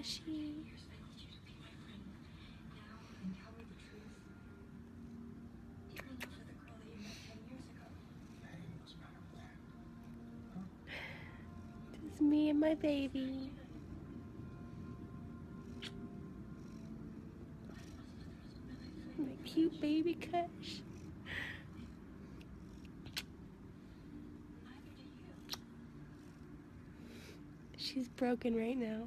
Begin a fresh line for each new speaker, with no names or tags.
Cushy. Just me and my baby. My cute baby Kush. She's broken right now.